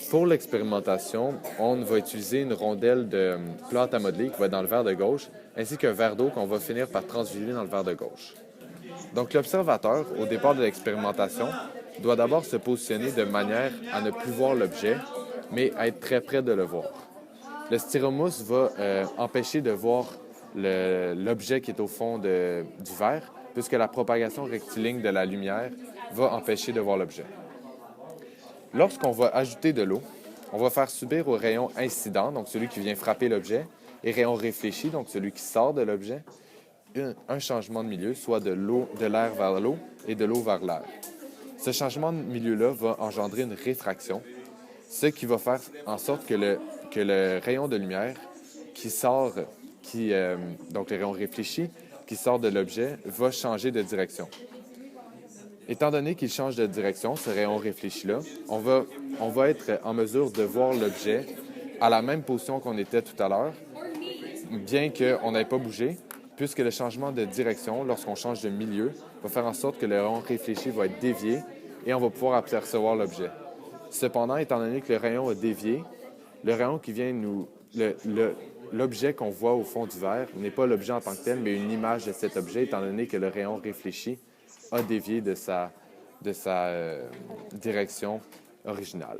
Pour l'expérimentation, on va utiliser une rondelle de plâtre à modeler qui va être dans le verre de gauche, ainsi qu'un verre d'eau qu'on va finir par transfuser dans le verre de gauche. Donc l'observateur, au départ de l'expérimentation, doit d'abord se positionner de manière à ne plus voir l'objet, mais à être très près de le voir. Le styromousse va empêcher de voir l'objet qui est au fond du verre, puisque la propagation rectiligne de la lumière va empêcher de voir l'objet. Lorsqu'on va ajouter de l'eau, on va faire subir au rayon incident, donc celui qui vient frapper l'objet, et rayon réfléchi, donc celui qui sort de l'objet, un changement de milieu, soit de l'air vers l'eau et de l'eau vers l'air. Ce changement de milieu-là va engendrer une réfraction, ce qui va faire en sorte que le rayon de lumière qui sort, donc le rayon réfléchi, qui sort de l'objet, va changer de direction. Étant donné qu'il change de direction, ce rayon réfléchi-là, on va être en mesure de voir l'objet à la même position qu'on était tout à l'heure, bien qu'on n'ait pas bougé, puisque le changement de direction, lorsqu'on change de milieu, va faire en sorte que le rayon réfléchi va être dévié et on va pouvoir apercevoir l'objet. Cependant, étant donné que le rayon a dévié, le rayon qui vient l'objet qu'on voit au fond du verre n'est pas l'objet en tant que tel, mais une image de cet objet, étant donné que le rayon réfléchi a dévié de sa direction originale.